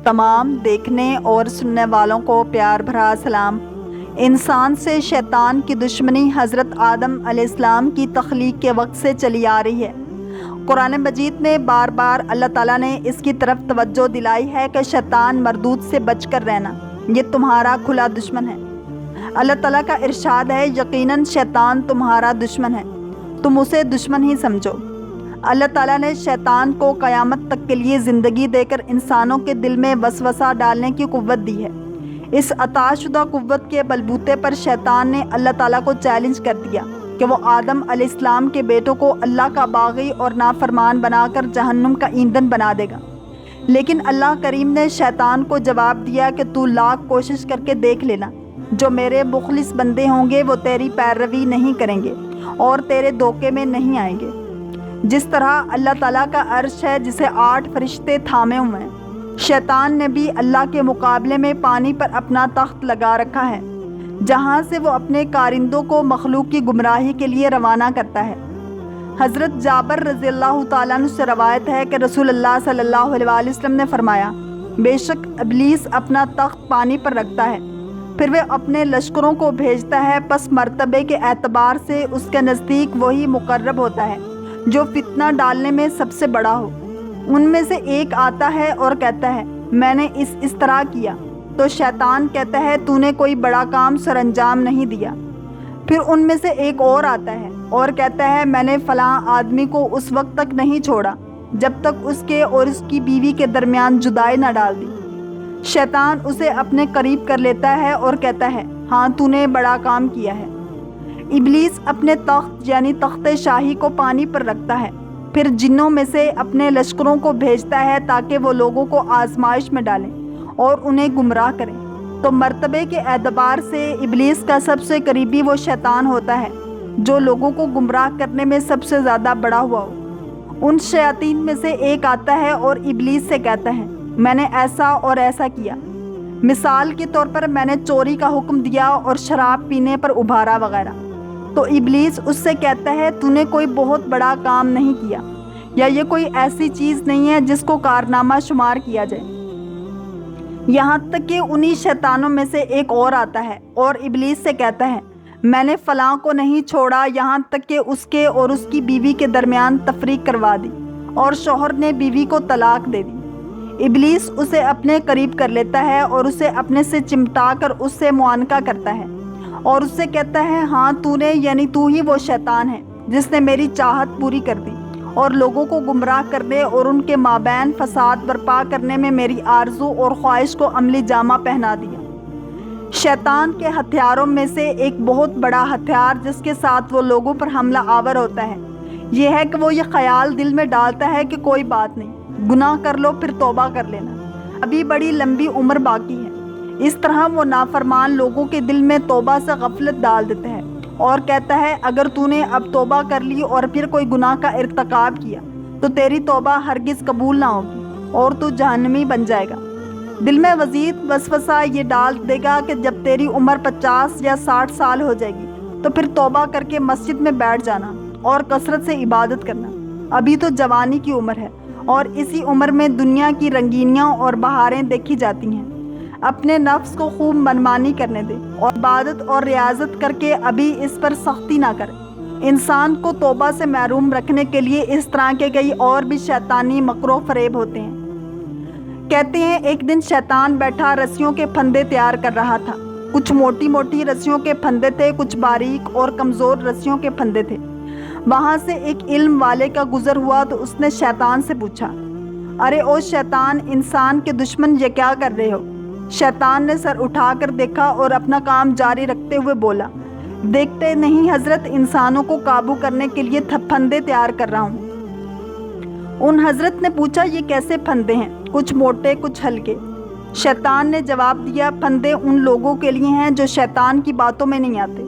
تمام دیکھنے اور سننے والوں کو پیار بھرا سلام۔ انسان سے شیطان کی دشمنی حضرت آدم علیہ السلام کی تخلیق کے وقت سے چلی آ رہی ہے۔ قرآن مجید میں بار بار اللہ تعالیٰ نے اس کی طرف توجہ دلائی ہے کہ شیطان مردود سے بچ کر رہنا، یہ تمہارا کھلا دشمن ہے۔ اللہ تعالیٰ کا ارشاد ہے، یقیناً شیطان تمہارا دشمن ہے، تم اسے دشمن ہی سمجھو۔ اللہ تعالیٰ نے شیطان کو قیامت تک کے لیے زندگی دے کر انسانوں کے دل میں وسوسہ ڈالنے کی قوت دی ہے۔ اس عطا شدہ قوت کے بلبوتے پر شیطان نے اللہ تعالیٰ کو چیلنج کر دیا کہ وہ آدم علیہ السلام کے بیٹوں کو اللہ کا باغی اور نافرمان بنا کر جہنم کا ایندھن بنا دے گا۔ لیکن اللہ کریم نے شیطان کو جواب دیا کہ تو لاکھ کوشش کر کے دیکھ لینا، جو میرے مخلص بندے ہوں گے وہ تیری پیروی نہیں کریں گے اور تیرے دھوکے میں نہیں آئیں گے۔ جس طرح اللہ تعالیٰ کا عرش ہے جسے 8 فرشتے تھامے ہوئے ہیں، شیطان نے بھی اللہ کے مقابلے میں پانی پر اپنا تخت لگا رکھا ہے، جہاں سے وہ اپنے کارندوں کو مخلوق کی گمراہی کے لیے روانہ کرتا ہے۔ حضرت جابر رضی اللہ تعالیٰ عنہ سے روایت ہے کہ رسول اللہ صلی اللہ علیہ وآلہ وسلم نے فرمایا، بے شک ابلیس اپنا تخت پانی پر رکھتا ہے، پھر وہ اپنے لشکروں کو بھیجتا ہے، پس مرتبے کے اعتبار سے اس کے نزدیک وہی مقرب ہوتا ہے جو فتنہ ڈالنے میں سب سے بڑا ہو۔ ان میں سے ایک آتا ہے اور کہتا ہے، میں نے اس طرح کیا، تو شیطان کہتا ہے، تو نے کوئی بڑا کام سر انجام نہیں دیا۔ پھر ان میں سے ایک اور آتا ہے اور کہتا ہے، میں نے فلاں آدمی کو اس وقت تک نہیں چھوڑا جب تک اس کے اور اس کی بیوی کے درمیان جدائی نہ ڈال دی۔ شیطان اسے اپنے قریب کر لیتا ہے اور کہتا ہے، ہاں تو نے بڑا کام کیا ہے۔ ابلیس اپنے تخت یعنی تخت شاہی کو پانی پر رکھتا ہے، پھر جنوں میں سے اپنے لشکروں کو بھیجتا ہے تاکہ وہ لوگوں کو آزمائش میں ڈالیں اور انہیں گمراہ کریں۔ تو مرتبے کے اعتبار سے ابلیس کا سب سے قریبی وہ شیطان ہوتا ہے جو لوگوں کو گمراہ کرنے میں سب سے زیادہ بڑا ہوا ہو۔ ان شیاطین میں سے ایک آتا ہے اور ابلیس سے کہتا ہے، میں نے ایسا اور ایسا کیا، مثال کے طور پر میں نے چوری کا حکم دیا اور شراب پینے پر ابھارا وغیرہ۔ تو ابلیس اس سے کہتا ہے، تو نے کوئی بہت بڑا کام نہیں کیا، یا یہ کوئی ایسی چیز نہیں ہے جس کو کارنامہ شمار کیا جائے۔ یہاں تک کہ انہی شیطانوں میں سے ایک اور آتا ہے اور ابلیس سے کہتا ہے، میں نے فلاں کو نہیں چھوڑا، یہاں تک کہ اس کے اور اس کی بیوی کے درمیان تفریق کروا دی اور شوہر نے بیوی کو طلاق دے دی۔ ابلیس اسے اپنے قریب کر لیتا ہے اور اسے اپنے سے چمٹا کر اس سے معانقہ کرتا ہے اور اس سے کہتا ہے، ہاں تو نے یعنی تو ہی وہ شیطان ہے جس نے میری چاہت پوری کر دی اور لوگوں کو گمراہ کرنے اور ان کے مابین فساد برپا کرنے میں میری آرزو اور خواہش کو عملی جامہ پہنا دیا۔ شیطان کے ہتھیاروں میں سے ایک بہت بڑا ہتھیار جس کے ساتھ وہ لوگوں پر حملہ آور ہوتا ہے یہ ہے کہ وہ یہ خیال دل میں ڈالتا ہے کہ کوئی بات نہیں، گناہ کر لو پھر توبہ کر لینا، ابھی بڑی لمبی عمر باقی ہے۔ اس طرح وہ نافرمان لوگوں کے دل میں توبہ سے غفلت ڈال دیتا ہے اور کہتا ہے، اگر تو نے اب توبہ کر لی اور پھر کوئی گناہ کا ارتکاب کیا تو تیری توبہ ہرگز قبول نہ ہوگی اور تو جہنمی بن جائے گا۔ دل میں مزید وسوسہ یہ ڈال دے گا کہ جب تیری عمر 50 یا 60 سال ہو جائے گی تو پھر توبہ کر کے مسجد میں بیٹھ جانا اور کثرت سے عبادت کرنا، ابھی تو جوانی کی عمر ہے اور اسی عمر میں دنیا کی رنگینیاں اور بہاریں دیکھی جاتی ہیں۔ اپنے نفس کو خوب منمانی کرنے دے اور عبادت اور ریاضت کر کے ابھی اس پر سختی نہ کرے۔ انسان کو توبہ سے محروم رکھنے کے لیے اس طرح کے کئی اور بھی شیطانی مکر و فریب ہوتے ہیں۔ کہتے ہیں ایک دن شیطان بیٹھا رسیوں کے پھندے تیار کر رہا تھا۔ کچھ موٹی موٹی رسیوں کے پھندے تھے، کچھ باریک اور کمزور رسیوں کے پھندے تھے۔ وہاں سے ایک علم والے کا گزر ہوا تو اس نے شیطان سے پوچھا، ارے او شیطان، انسان کے دشمن یہ کیا کر رہے ہو؟ شیطان نے سر اٹھا کر دیکھا اور اپنا کام جاری رکھتے ہوئے بولا، دیکھتے نہیں حضرت، انسانوں کو قابو کرنے کے لیے پھندے تیار کر رہا ہوں۔ ان حضرت نے پوچھا، یہ کیسے پھندے ہیں؟ کچھ موٹے کچھ ہلکے۔ شیطان نے جواب دیا، پھندے ان لوگوں کے لیے ہیں جو شیطان کی باتوں میں نہیں آتے،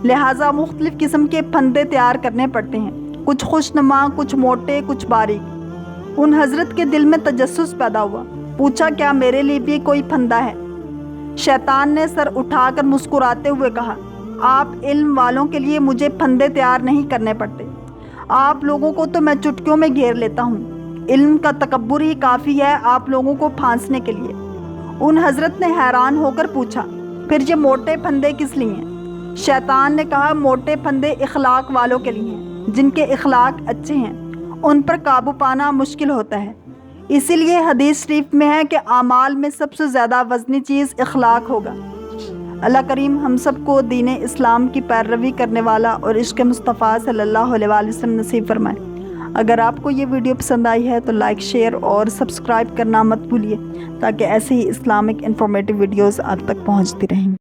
لہٰذا مختلف قسم کے پھندے تیار کرنے پڑتے ہیں، کچھ خوشنما، کچھ موٹے، کچھ باریک۔ ان حضرت کے دل میں تجسس پیدا ہوا، پوچھا، کیا میرے لیے بھی کوئی پھندا ہے؟ شیطان نے سر اٹھا کر مسکراتے ہوئے کہا، آپ علم والوں کے لیے مجھے پھندے تیار نہیں کرنے پڑتے، آپ لوگوں کو تو میں چٹکیوں میں گھیر لیتا ہوں۔ علم کا تکبر ہی کافی ہے آپ لوگوں کو پھانسنے کے لیے۔ ان حضرت نے حیران ہو کر پوچھا، پھر یہ موٹے پھندے کس لیے ہیں؟ شیطان نے کہا، موٹے پھندے اخلاق والوں کے لیے ہیں، جن کے اخلاق اچھے ہیں، ان پر قابو پانا مشکل ہوتا ہے۔ اسی لیے حدیث شریف میں ہے کہ اعمال میں سب سے زیادہ وزنی چیز اخلاق ہوگا۔ اللہ کریم ہم سب کو دین اسلام کی پیروی کرنے والا اور عشق مصطفیٰ صلی اللہ علیہ وآلہ وسلم نصیب فرمائے۔ اگر آپ کو یہ ویڈیو پسند آئی ہے تو لائک، شیئر اور سبسکرائب کرنا مت بھولیے تاکہ ایسے ہی اسلامک انفارمیٹیو ویڈیوز آپ تک پہنچتی رہیں۔